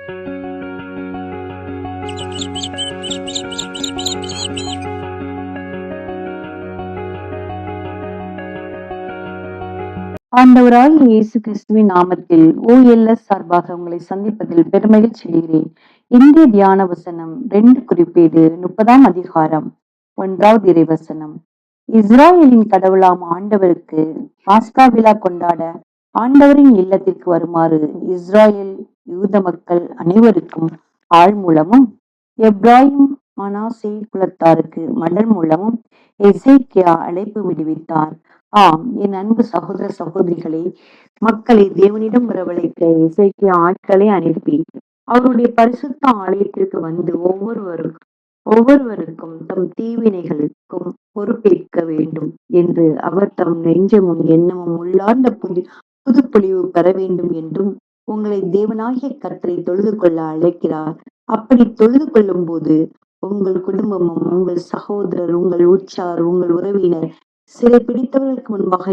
ஆண்டவராகிய இயேசு கிறிஸ்துவின் நாமத்தில் OLS சார்பாக உங்களை சந்திப்பதில் பெருமகிழ்ச்சி அடைகிறேன். இந்திய தியான வசனம் 2 குறிப்பேடு 30ஆம் அதிகாரம் 1வது இறைவசனம். இஸ்ராயேலின் கடவுளாம் ஆண்டவருக்கு பாஸ்கா விழா கொண்டாட ஆண்டவரின் இல்லத்திற்கு வருமாறு இஸ்ராயேல் யூத மக்கள் அனைவருக்கும் ஆள் மூலமும் எப்ராயிம் மனாசே குலத்தாருக்கு மடல் மூலமும் எசேக்கியா அழைப்பு விடுவித்தார். ஆம், என் அன்பு சகோதர சகோதரிகளே, மக்களை தேவனிடம் வரவழைக்க எசேக்கியா ஆட்களை அனுப்பி அவருடைய பரிசுத்த ஆலயத்திற்கு வந்து ஒவ்வொருவருக்கும் தம் தீவினைகளுக்கும் பொறுப்பேற்க வேண்டும் என்று அவர் தம் நெஞ்சமும் எண்ணமும் உள்ளார்ந்த புதுப்பொழிவு பெற வேண்டும் என்றும் உங்களை தேவனாகிய கர்த்தரை தொழுது கொள்ள அழைக்கிறார். அப்படி தொழுது கொள்ளும் போது உங்கள் குடும்பமும் உங்கள் சகோதரர், உங்கள் உற்றார், உங்கள் உறவினர் சிறை பிடித்தவர்களுக்கு முன்பாக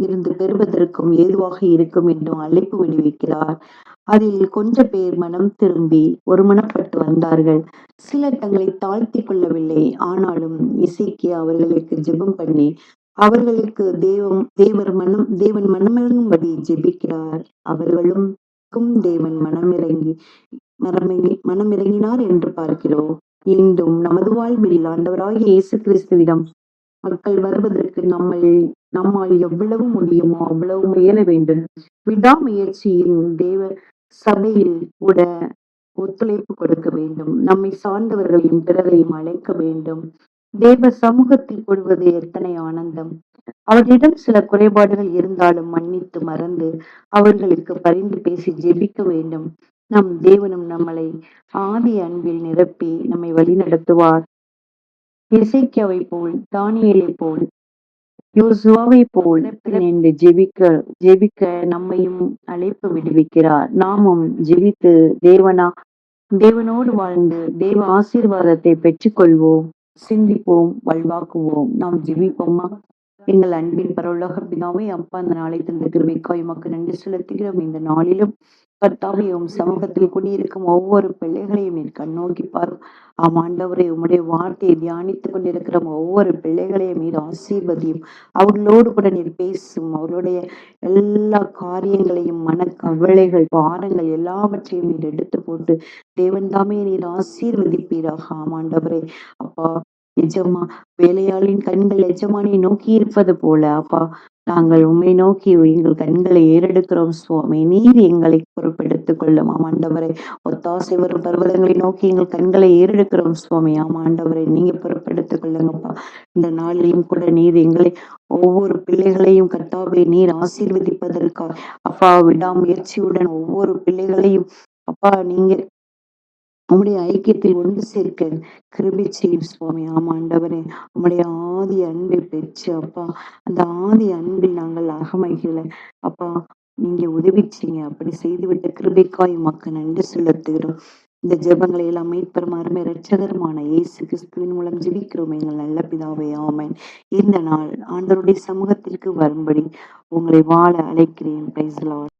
இருந்து பெறுவதற்கும் ஏதுவாக இருக்கும் என்றும் அழைப்பு விடுவிக்கிறார். அதில் கொஞ்ச பேர் மனம் திரும்பி ஒருமனப்பட்டு வந்தார்கள். சிலர் தங்களை தாழ்த்தி கொள்ளவில்லை. ஆனாலும் எசேக்கியா அவர்களுக்கு ஜெபம் பண்ணி அவர்களுக்கு தேவன் மனமிறங்கும்படி ஜெபிக்கிறார். அவர்களுக்கும் தேவன் மனமிறங்கினார் என்று பார்க்கிறோம். இன்றும் நமது வாழ்வில் ஆண்டவராகிய இயேசு கிறிஸ்துவிடம் மக்கள் வருவதற்கு நம்மால் எவ்வளவு முடியுமோ அவ்வளவு முயல வேண்டும். விடாமுயற்சியில் தேவ சபையில் கூட ஒத்துழைப்பு கொடுக்க வேண்டும். நம்மை சார்ந்தவர்களையும் பிறரையும் அழைக்க வேண்டும். தேவ சமூகத்தில் கொள்வது எத்தனை ஆனந்தம்! அவர்களிடம் சில குறைபாடுகள் இருந்தாலும் மன்னித்து மறந்து அவர்களுக்கு பரிந்து பேசி ஜெபிக்க வேண்டும். நம் தேவனும் நம்மளை ஆதி அன்பில் நிரப்பி நம்மை வழி நடத்துவார். எசேக்கியாவை போல், தானியேலை போல், யோசுவாவை போல் என்று ஜெபிக்க நம்மையும் அழைப்பு விடுவிக்கிறார். நாமும் ஜெபித்து தேவனோடு வாழ்ந்து தேவ ஆசீர்வாதத்தை பெற்றுக்கொள்வோம், சிந்திப்போம், வாழ்வாக்குவோம். நாம் ஜெபிப்போமா? எங்கள் அன்பின் பரலோக பிதாவே, அப்பா, இந்த நாளை தந்த கிருபைக்காய் உமக்கு நன்றி செலுத்துகிறோம். இந்த நாளிலும் கர்த்தாவே, உம் சமூகத்தில் குடியிருக்கும் ஒவ்வொரு பிள்ளைகளையும் நீர் கண்ணோக்கி பாரும். ஆண்டவரே, உம்முடைய வார்த்தையை தியானித்துக் கொண்டிருக்கிற ஒவ்வொரு பிள்ளைகளையும் நீர் ஆசீர்வதியும். அவர்களோடு கூட நீர் பேசும். அவர்களுடைய எல்லா காரியங்களையும், மனக்கவலைகள், பாரங்கள் எல்லாவற்றையும் நீர் எடுத்து போட்டு தேவன் தாமே நீர் ஆசீர்வதிப்பீராக. ஆண்டவரே, அப்பா, வேலையாளின் கண்கள் எஜமானியை நோக்கி இருப்பது போல அப்பா, நாங்கள் உம்மை நோக்கி எங்கள் கண்களை ஏறெடுக்கிறோம் சுவாமி. நீர் எங்களை பொறுப்பெடுத்துக் கொள்ளும். ஆண்டவரை, ஒத்தாசை வரும் பர்வதங்களை நோக்கி எங்கள் கண்களை ஏறெடுக்கிறோம் சுவாமி. ஆண்டவரை, நீங்க பொறுப்பெடுத்துக் கொள்ளுங்கப்பா. இந்த நாளிலும் கூட நீர் எங்களை ஒவ்வொரு பிள்ளைகளையும் கர்த்தாவே நீர் ஆசீர்வதிப்பதற்காக அப்பா, விடாமுயற்சியுடன் ஒவ்வொரு பிள்ளைகளையும் அப்பா நீங்க உம்முடைய ஐக்கியத்தில் ஒன்று சேர்க்க கிருபை செய்யும் சுவாமி. ஆண்டவரே, உம்முடைய ஆதி அன்பை பெற்று அப்பா, அந்த ஆதி அன்பில் நாங்கள் அகமகில அப்பா நீங்க உதவி செய்யுங்க. அப்படி செய்துவிட்ட கிருபைக்காய் உமக்கு நன்றி செலுத்துகிறோம். இந்த ஜெபங்களை எல்லாம் மீட்பெறும் அருமை இரட்சகருமான இயேசு கிறிஸ்துவின் மூலம் ஜெபிக்கிறோம் எங்கள் நல்ல பிதாவே, ஆமென். இந்த நாள் ஆண்டவருடைய சமூகத்திற்கு வரும்படி உங்களை வாழ அழைக்கிறேன். Praise the Lord.